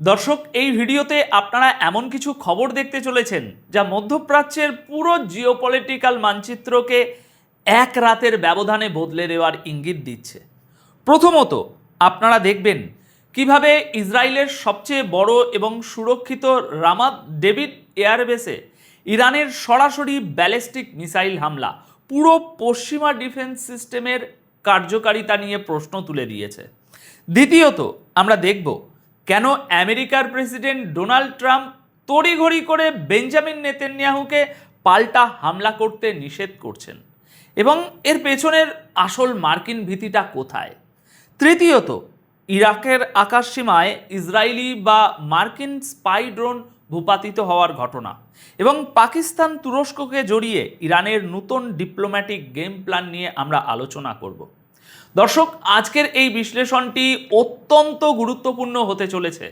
দর্শক, এই ভিডিওতে আপনারা এমন কিছু খবর দেখতে চলেছেন যা মধ্যপ্রাচ্যের পুরো জিওপলিটিক্যাল মানচিত্রকে এক রাতের ব্যবধানে বদলে দেওয়ার ইঙ্গিত দিচ্ছে। প্রথমত, আপনারা দেখবেন কিভাবে ইসরায়েলের সবচেয়ে বড় এবং সুরক্ষিত রামাত ডেভিড এয়ারবেসে ইরানের সরাসরি ব্যালিস্টিক মিসাইল হামলা পুরো পশ্চিমা ডিফেন্স সিস্টেমের কার্যকারিতা নিয়ে প্রশ্ন তুলে দিয়েছে। দ্বিতীয়ত, আমরা দেখব কেন আমেরিকার প্রেসিডেন্ট ডোনাল্ড ট্রাম্প তড়িঘড়ি করে বেঞ্জামিন নেতানিয়াহুকে পাল্টা হামলা করতে নিষেধ করছেন এবং এর পেছনের আসল মার্কিন ভীতিটা কোথায়। তৃতীয়ত, ইরাকের আকাশসীমায় ইসরায়েলি বা মার্কিন স্পাই ড্রোন ভূপাতিত হওয়ার ঘটনা এবং পাকিস্তান তুরস্ককে জড়িয়ে ইরানের নতুন ডিপ্লোম্যাটিক গেম প্ল্যান নিয়ে আমরা আলোচনা করব। দর্শক, আজকের এই বিশ্লেষণটি অত্যন্ত গুরুত্বপূর্ণ হতে চলেছে,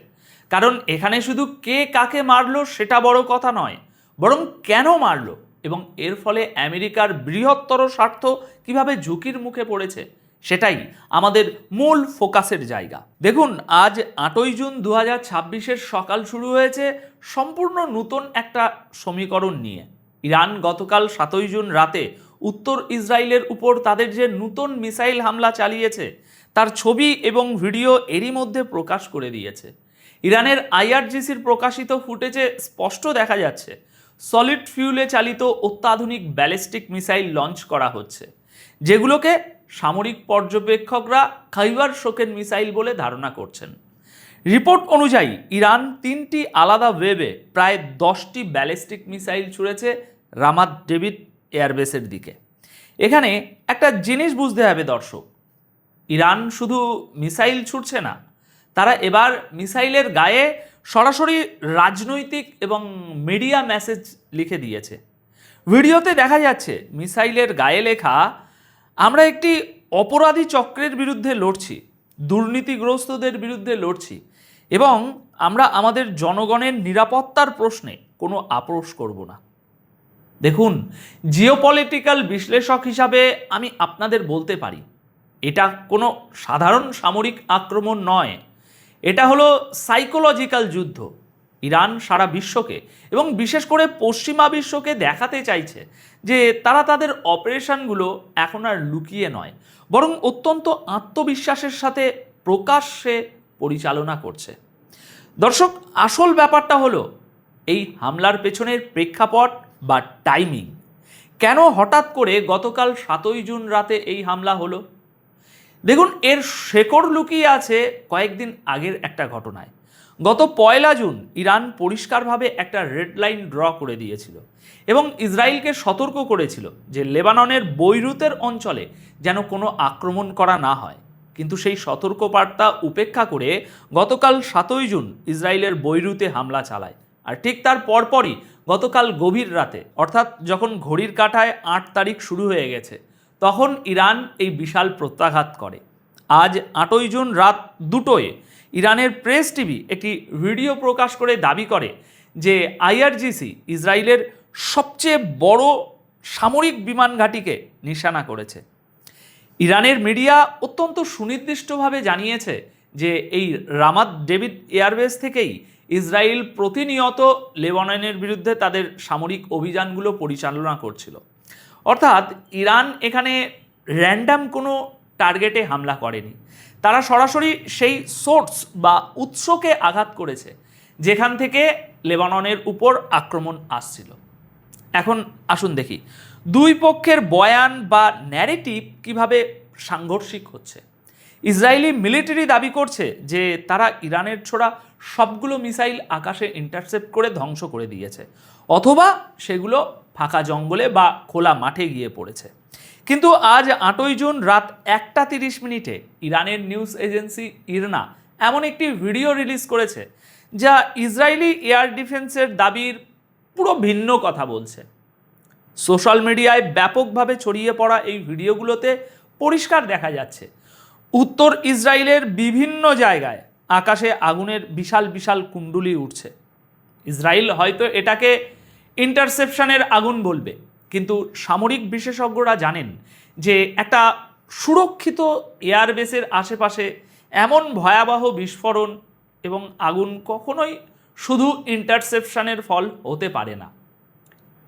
কারণ এখানে শুধু কে কাকে মারলো সেটা বড় কথা নয়, বরং কেন মারলো এবং এর ফলে আমেরিকার বৃহত্তর স্বার্থ কিভাবে ঝুঁকির মুখে পড়েছে সেটাই আমাদের মূল ফোকাসের জায়গা। দেখুন, আজ 8ই জুন 2026-এর সকাল শুরু হয়েছে সম্পূর্ণ নতুন একটা সমীকরণ নিয়ে। ইরান গতকাল 7ই জুন রাতে উত্তর ইসরায়েলের উপর তাদের যে নতুন মিসাইল হামলা চালিয়েছে তার ছবি এবং ভিডিও এরই মধ্যে প্রকাশ করে দিয়েছে। ইরানের আইআরজিসির প্রকাশিত ফুটেজে স্পষ্ট দেখা যাচ্ছে সলিড ফিউলে চালিত অত্যাধুনিক ব্যালিস্টিক মিসাইল লঞ্চ করা হচ্ছে, যেগুলোকে সামরিক পর্যবেক্ষকরা খাইবার শোকেন মিসাইল বলে ধারণা করছেন। রিপোর্ট অনুযায়ী ইরান 3টি আলাদা ওয়েবে প্রায় 10টি ব্যালিস্টিক মিসাইল ছুঁড়েছে রামাত ডেভিড এয়ারবেসের দিকে। এখানে একটা জিনিস বুঝতে হবে দর্শক, ইরান শুধু মিসাইল ছুটছে না, তারা এবার মিসাইলের গায়ে সরাসরি রাজনৈতিক এবং মিডিয়া মেসেজ লিখে দিয়েছে। ভিডিওতে দেখা যাচ্ছে মিসাইলের গায়ে লেখা, আমরা একটি অপরাধী চক্রের বিরুদ্ধে লড়ছি, দুর্নীতিগ্রস্তদের বিরুদ্ধে লড়ছি এবং আমরা আমাদের জনগণের নিরাপত্তার প্রশ্নে কোনো আপোষ করব না। দেখুন, জিওপলিটিক্যাল বিশ্লেষক হিসাবে আমি আপনাদের বলতে পারি এটা কোনো সাধারণ সামরিক আক্রমণ নয়, এটা হলো সাইকোলজিক্যাল যুদ্ধ। ইরান সারা বিশ্বকে এবং বিশেষ করে পশ্চিমা বিশ্বকে দেখাতে চাইছে যে তারা তাদের অপারেশনগুলো এখন আর লুকিয়ে নয়, বরং অত্যন্ত আত্মবিশ্বাসের সাথে প্রকাশ্যে পরিচালনা করছে। দর্শক, আসল ব্যাপারটা হলো এই হামলার পেছনের প্রেক্ষাপট বা টাইমিং। কেন হঠাৎ করে গতকাল 7ই জুন রাতে এই হামলা হলো? দেখুন, এর শেকড় লুকিয়ে আছে কয়েকদিন আগের একটা ঘটনায়। গত 1 জুন ইরান পরিষ্কারভাবে একটা রেড লাইন ড্র করে দিয়েছিল এবং ইসরায়েলকে সতর্ক করেছিল যে লেবাননের বৈরুতের অঞ্চলে যেন কোনো আক্রমণ করা না হয়। কিন্তু সেই সতর্কবার্তা উপেক্ষা করে গতকাল 7ই জুন ইসরায়েলের বৈরুতে হামলা চালায়। আর ঠিক তার পরপরই গতকাল গভীর রাতে, অর্থাৎ যখন ঘড়ির কাঁটায় 8 তারিখ শুরু হয়ে গেছে, তখন ইরান এই বিশাল প্রত্যাঘাত করে। আজ 8ই জুন রাত 2টোয় ইরানের প্রেস টিভি একটি ভিডিও প্রকাশ করে দাবি করে যে আইআরজিসি ইসরায়েলের সবচেয়ে বড় সামরিক বিমান ঘাঁটিকে নিশানা করেছে। ইরানের মিডিয়া অত্যন্ত সুনির্দিষ্টভাবে জানিয়েছে যে এই রামাত ডেভিড এয়ারবেস থেকেই ইসরায়েল প্রতিনিয়ত লেবাননের বিরুদ্ধে তাদের সামরিক অভিযানগুলো পরিচালনা করছিল। অর্থাৎ ইরান এখানে র্যান্ডাম কোনো টার্গেটে হামলা করেনি, তারা সরাসরি সেই সোর্স বা উৎসকে আঘাত করেছে যেখান থেকে লেবাননের উপর আক্রমণ আসছিল। এখন আসুন দেখি দুই পক্ষের বয়ান বা ন্যারেটিভ কিভাবে সাংঘর্ষিক হচ্ছে। ইসরায়েলি মিলিটারি দাবি করছে যে তারা ইরানের ছোড়া সবগুলো মিসাইল আকাশে ইন্টারসেপ্ট করে ধ্বংস করে দিয়েছে, অথবা সেগুলো ফাঁকা জঙ্গলে বা খোলা মাঠে গিয়ে পড়েছে। কিন্তু আজ 8ই জুন রাত 1:30 ইরানের নিউজ এজেন্সি ইরনা এমন একটি ভিডিও রিলিজ করেছে যা ইসরায়েলি এয়ার ডিফেন্সের দাবির পুরো ভিন্ন কথা বলছে। সোশ্যাল মিডিয়ায় ব্যাপকভাবে ছড়িয়ে পড়া এই ভিডিওগুলোতে পরিষ্কার দেখা যাচ্ছে উত্তর ইসরায়েলের বিভিন্ন জায়গায় আকাশে আগুনের বিশাল বিশাল কুণ্ডুলি উঠছে। ইসরায়েল হয়তো এটাকে ইন্টারসেপশনের আগুন বলবে, কিন্তু সামরিক বিশেষজ্ঞরা জানেন যে একটা সুরক্ষিত এয়ারবেসের আশেপাশে এমন ভয়াবহ বিস্ফোরণ এবং আগুন কখনোই শুধু ইন্টারসেপশনের ফল হতে পারে না।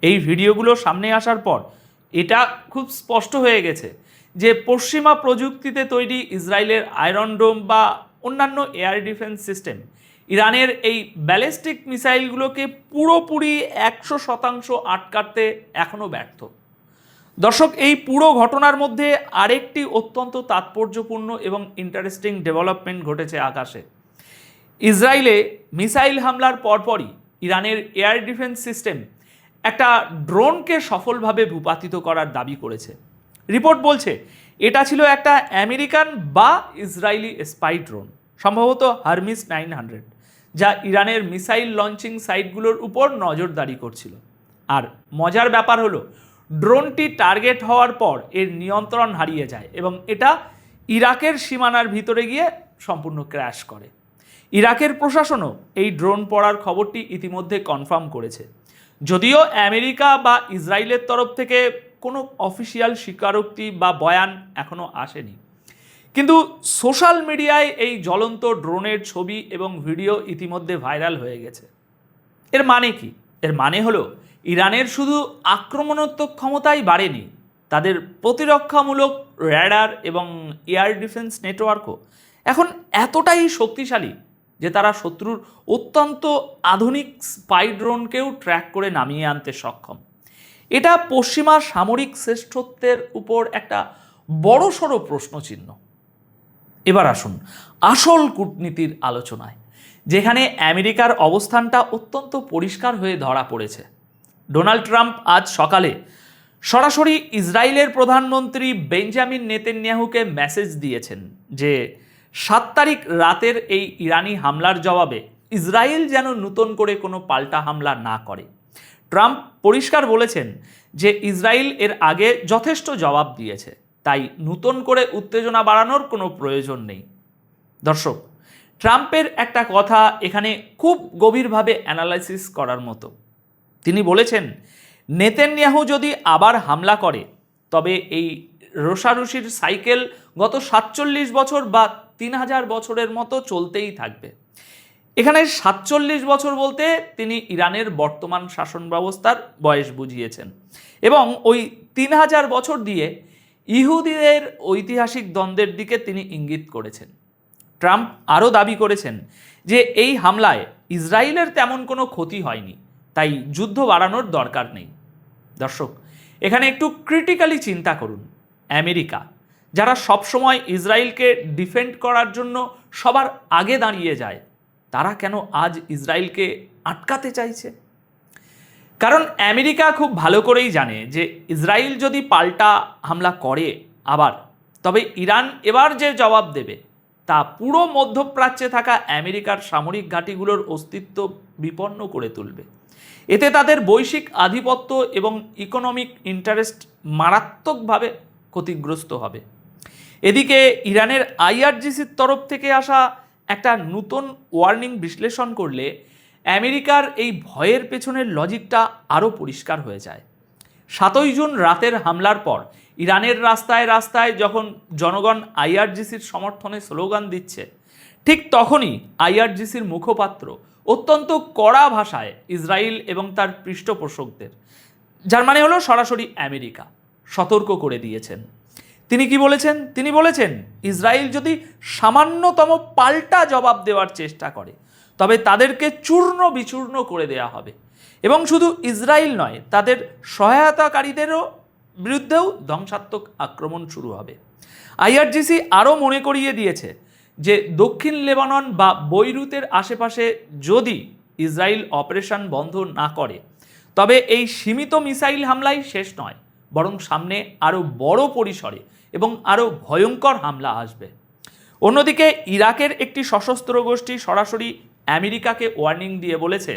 এই ভিডিওগুলো সামনে আসার পর এটা খুব স্পষ্ট হয়ে গেছে যে পশ্চিমা প্রযুক্তিতে তৈরি ইসরায়েলের আয়রন ডোম বা অন্যান্য এয়ার ডিফেন্স সিস্টেম ইরানের এই ব্যালিস্টিক মিসাইলগুলোকে পুরোপুরি 100% আটকাতে এখনও ব্যর্থ। দর্শক, এই পুরো ঘটনার মধ্যে আরেকটি অত্যন্ত তাৎপর্যপূর্ণ এবং ইন্টারেস্টিং ডেভেলপমেন্ট ঘটেছে আকাশে। ইসরায়েলে মিসাইল হামলার পরপরই ইরানের এয়ার ডিফেন্স সিস্টেম একটা ড্রোনকে সফলভাবে ভূপাতিত করার দাবি করেছে। রিপোর্ট বলছে এটা ছিল একটা আমেরিকান বা ইসরায়েলি স্পাই ড্রোন, সম্ভবত হারমিস 900, যা ইরানের মিসাইল লঞ্চিং সাইটগুলোর উপর নজরদারি করছিল। আর মজার ব্যাপার হলো, ড্রোনটি টার্গেট হওয়ার পর এর নিয়ন্ত্রণ হারিয়ে যায় এবং এটা ইরাকের সীমানার ভিতরে গিয়ে সম্পূর্ণ ক্র্যাশ করে। ইরাকের প্রশাসনও এই ড্রোন পড়ার খবরটি ইতিমধ্যে কনফার্ম করেছে, যদিও আমেরিকা বা ইসরায়েলের তরফ থেকে কোনো অফিসিয়াল স্বীকারোক্তি বা বয়ান এখনও আসেনি। কিন্তু সোশ্যাল মিডিয়ায় এই জ্বলন্ত ড্রোনের ছবি এবং ভিডিও ইতিমধ্যে ভাইরাল হয়ে গেছে। এর মানে কি? এর মানে হলো ইরানের শুধু আক্রমণাত্মক ক্ষমতাই বাড়েনি, তাদের প্রতিরক্ষামূলক র্যাডার এবং এয়ার ডিফেন্স নেটওয়ার্কও এখন এতটাই শক্তিশালী যে তারা শত্রুর অত্যন্ত আধুনিক স্পাই ড্রোনকেও ট্র্যাক করে নামিয়ে আনতে সক্ষম। এটা পশ্চিমা সামরিক শ্রেষ্ঠত্বের উপর একটা বড়সড় প্রশ্নচিহ্ন। এবার আসুন আসল কূটনীতির আলোচনায়, যেখানে আমেরিকার অবস্থানটা অত্যন্ত পরিষ্কার হয়ে ধরা পড়েছে। ডোনাল্ড ট্রাম্প আজ সকালে সরাসরি ইসরায়েলের প্রধানমন্ত্রী বেঞ্জামিন নেতানিয়াহুকে মেসেজ দিয়েছেন যে 7 তারিখ রাতের এই ইরানি হামলার জবাবে ইসরায়েল যেন নতুন করে কোনো পাল্টা হামলা না করে। ট্রাম্প পরিষ্কার বলেছেন যে ইসরায়েল এর আগে যথেষ্ট জবাব দিয়েছে, তাই নতুন করে উত্তেজনা বাড়ানোর কোনো প্রয়োজন নেই। দর্শক, ট্রাম্পের একটা কথা এখানে খুব গভীরভাবে অ্যানালাইসিস করার মতো। তিনি বলেছেন, নেতানিয়াহু যদি আবার হামলা করে তবে এই রোষারুষির সাইকেল গত 47 বছর বা 3000 বছরের মতো চলতেই থাকবে। এখানে 47 বছর বলতে তিনি ইরানের বর্তমান শাসন ব্যবস্থার বয়স বুঝিয়েছেন এবং ওই 3000 বছর দিয়ে ইহুদিদের ঐতিহাসিক দ্বন্দ্বের দিকে তিনি ইঙ্গিত করেছেন। ট্রাম্প আরও দাবি করেছেন যে এই হামলায় ইসরায়েলের তেমন কোনো ক্ষতি হয়নি, তাই যুদ্ধ বাড়ানোর দরকার নেই। দর্শক, এখানে একটু ক্রিটিক্যালি চিন্তা করুন। আমেরিকা, যারা সবসময় ইসরায়েলকে ডিফেন্ড করার জন্য সবার আগে দাঁড়িয়ে যায়, তারা কেন আজ ইসরায়েলকে আটকাতে চাইছে? কারণ আমেরিকা খুব ভালো করেই জানে যে ইসরায়েল যদি পাল্টা হামলা করে আবার, তবে ইরান এবার যে জবাব দেবে তা পুরো মধ্যপ্রাচ্যে থাকা আমেরিকার সামরিক ঘাঁটিগুলোর অস্তিত্ব বিপন্ন করে তুলবে। এতে তাদের বৈশ্বিক আধিপত্য এবং ইকোনমিক ইন্টারেস্ট মারাত্মকভাবে ক্ষতিগ্রস্ত হবে। এদিকে ইরানের আইআরজিসির তরফ থেকে আসা একটা নতুন ওয়ার্নিং বিশ্লেষণ করলে আমেরিকার এই ভয়ের পেছনের লজিকটা আরও পরিষ্কার হয়ে যায়। 7ই জুন রাতের হামলার পর ইরানের রাস্তায় রাস্তায় যখন জনগণ আইআরজিসির সমর্থনে স্লোগান দিচ্ছে, ঠিক তখনই আইআরজিসির মুখপাত্র অত্যন্ত কড়া ভাষায় ইসরায়েল এবং তার পৃষ্ঠপোষকদের, যার মানে হলো সরাসরি আমেরিকা, সতর্ক করে দিয়েছেন। তিনি কি বলেছেন? তিনি বলেছেন ইসরায়েল যদি সামান্যতম পাল্টা জবাব দেওয়ার চেষ্টা করে তবে তাদেরকে চূর্ণ বিচূর্ণ করে দেওয়া হবে এবং শুধু ইসরায়েল নয়, তাদের সহায়তাকারীদেরও বিরুদ্ধেও ধ্বংসাত্মক আক্রমণ শুরু হবে। আইআরজিসি আরও মনে করিয়ে দিয়েছে যে দক্ষিণ লেবানন বা বৈরুতের আশেপাশে যদি ইসরায়েল অপারেশন বন্ধ না করে তবে এই সীমিত মিসাইল হামলাই শেষ নয়, বরং সামনে আরও বড় পরিসরে এবং আরও ভয়ঙ্কর হামলা আসবে। অন্যদিকে ইরাকের একটি সশস্ত্র গোষ্ঠী সরাসরি আমেরিকাকে ওয়ার্নিং দিয়ে বলেছে,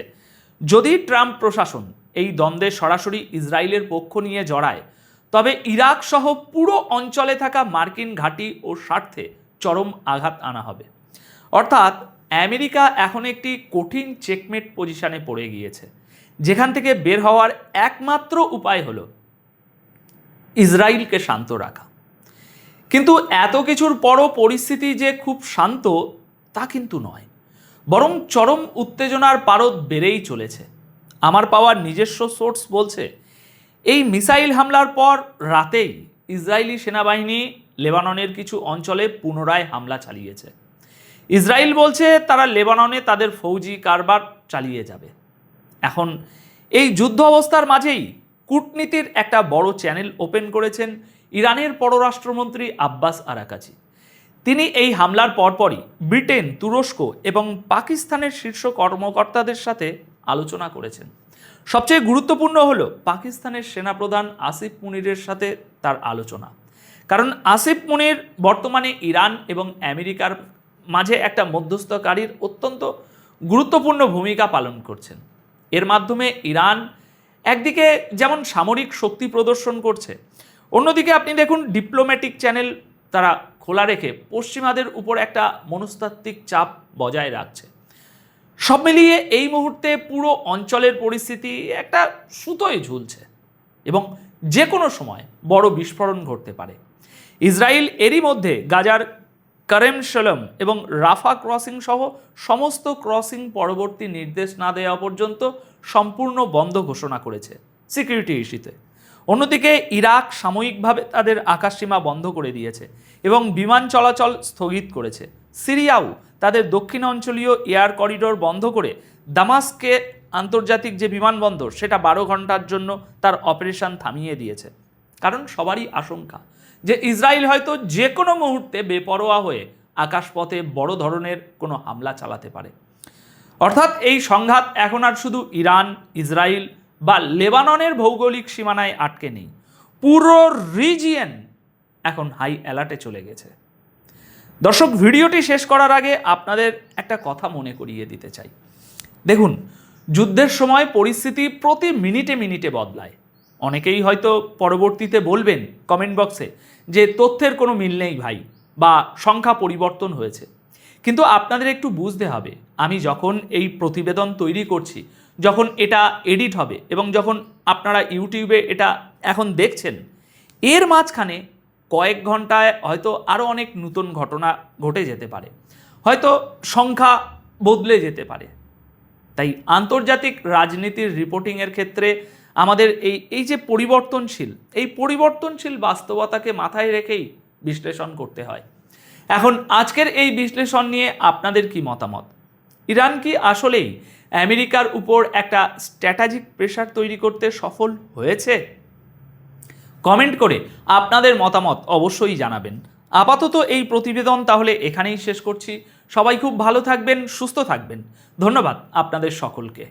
যদি ট্রাম্প প্রশাসন এই দ্বন্দ্বে সরাসরি ইসরায়েলের পক্ষ নিয়ে জড়ায় তবে ইরাক সহ পুরো অঞ্চলে থাকা মার্কিন ঘাঁটি ও স্বার্থে চরম আঘাত আনা হবে। অর্থাৎ আমেরিকা এখন একটি কঠিন চেকমেট পজিশনে পড়ে গিয়েছে, যেখান থেকে বের হওয়ার একমাত্র উপায় হলো ইসরায়েলকে শান্ত রাখা। কিন্তু এত কিছুর পরও পরিস্থিতি যে খুব শান্ত তা কিন্তু নয়, বরং চরম উত্তেজনার পারদ বেড়েই চলেছে। আমার পাওয়া নিজস্ব সোর্স বলছে, এই মিসাইল হামলার পর রাতেই ইসরায়েলি সেনাবাহিনী লেবাননের কিছু অঞ্চলে পুনরায় হামলা চালিয়েছে। ইসরায়েল বলছে তারা লেবাননে তাদের ফৌজি কারবার চালিয়ে যাবে। এখন এই যুদ্ধ অবস্থার মাঝেই কূটনীতির একটা বড় চ্যানেল ওপেন করেছেন ইরানের পররাষ্ট্রমন্ত্রী আব্বাস আরাকাচি। তিনি এই হামলার পরপরই ব্রিটেন, তুরস্ক এবং পাকিস্তানের শীর্ষ কর্মকর্তাদের সাথে আলোচনা করেছেন। সবচেয়ে গুরুত্বপূর্ণ হলো পাকিস্তানের সেনাপ্রধান আসিফ মুনিরের সাথে তার আলোচনা। কারণ আসিফ মুনির বর্তমানে ইরান এবং আমেরিকার মাঝে একটা মধ্যস্থকারীর অত্যন্ত গুরুত্বপূর্ণ ভূমিকা পালন করছেন। এর মাধ্যমে ইরান একদিকে যেমন সামরিক শক্তি প্রদর্শন করছে, অন্যদিকে আপনি দেখুন ডিপ্লোম্যাটিক চ্যানেল তারা খোলা রেখে পশ্চিমাদের উপর একটা মনস্তাত্ত্বিক চাপ বজায় রাখছে। সব মিলিয়ে এই মুহূর্তে পুরো অঞ্চলের পরিস্থিতি একটা সুতোয় ঝুলছে এবং যে কোনো সময় বড় বিস্ফোরণ ঘটতে পারে। ইসরায়েল এরই মধ্যে গাজার কারেম শালম এবং রাফা ক্রসিং সহ সমস্ত ক্রসিং পরবর্তী নির্দেশ না দেওয়া পর্যন্ত সম্পূর্ণ বন্ধ ঘোষণা করেছে সিকিউরিটি ইস্যুতে। অন্যদিকে ইরাক সাময়িকভাবে তাদের আকাশসীমা বন্ধ করে দিয়েছে এবং বিমান চলাচল স্থগিত করেছে। সিরিয়াও তাদের দক্ষিণাঞ্চলীয় এয়ার করিডোর বন্ধ করে দামাস্কে আন্তর্জাতিক যে বিমানবন্দর সেটা 12 ঘন্টার জন্য তার অপারেশন থামিয়ে দিয়েছে। কারণ সবারই আশঙ্কা যে ইসরায়েল হয়তো যে কোনো মুহূর্তে বেপরোয়া হয়ে আকাশপথে বড় ধরনের কোনো হামলা চালাতে পারে। অর্থাৎ এই সংঘাত এখন আর শুধু ইরান, ইসরায়েল বা লেবাননের ভৌগোলিক সীমানায় আটকে নেই, পুরো রিজিয়ন এখন হাই অ্যালার্টে চলে গেছে। দর্শক, ভিডিওটি শেষ করার আগে আপনাদের একটা কথা মনে করিয়ে দিতে চাই। দেখুন, যুদ্ধের সময় পরিস্থিতি প্রতি মিনিটে মিনিটে বদলায়। অনেকেই হয়তো পরবর্তীতে বলবেন কমেন্ট বক্সে যে তথ্যের কোনো মিল নেই ভাই, বা সংখ্যা পরিবর্তন হয়েছে। কিন্তু আপনাদের একটু বুঝতে হবে, আমি যখন এই প্রতিবেদন তৈরি করছি, যখন এটা এডিট হবে এবং যখন আপনারা ইউটিউবে এটা এখন দেখছেন, এর মাঝখানে কয়েক ঘন্টায় হয়তো আরও অনেক নতুন ঘটনা ঘটে যেতে পারে, হয়তো সংখ্যা বদলে যেতে পারে। তাই আন্তর্জাতিক রাজনীতির রিপোর্টিংয়ের ক্ষেত্রে আমাদের এই যে পরিবর্তনশীল বাস্তবতাকে মাথায় রেখেই বিশ্লেষণ করতে হয়। এখন আজকের এই বিশ্লেষণ নিয়ে আপনাদের কি মতামত? ইরান কি আসলেই আমেরিকার উপর একটা স্ট্র্যাটেজিক প্রেশার তৈরি করতে সফল হয়েছে? কমেন্ট করে আপনাদের মতামত অবশ্যই জানাবেন। আপাতত এই প্রতিবেদন তাহলে এখানেই শেষ করছি। সবাই খুব ভালো থাকবেন, সুস্থ থাকবেন। ধন্যবাদ আপনাদের সকলকে।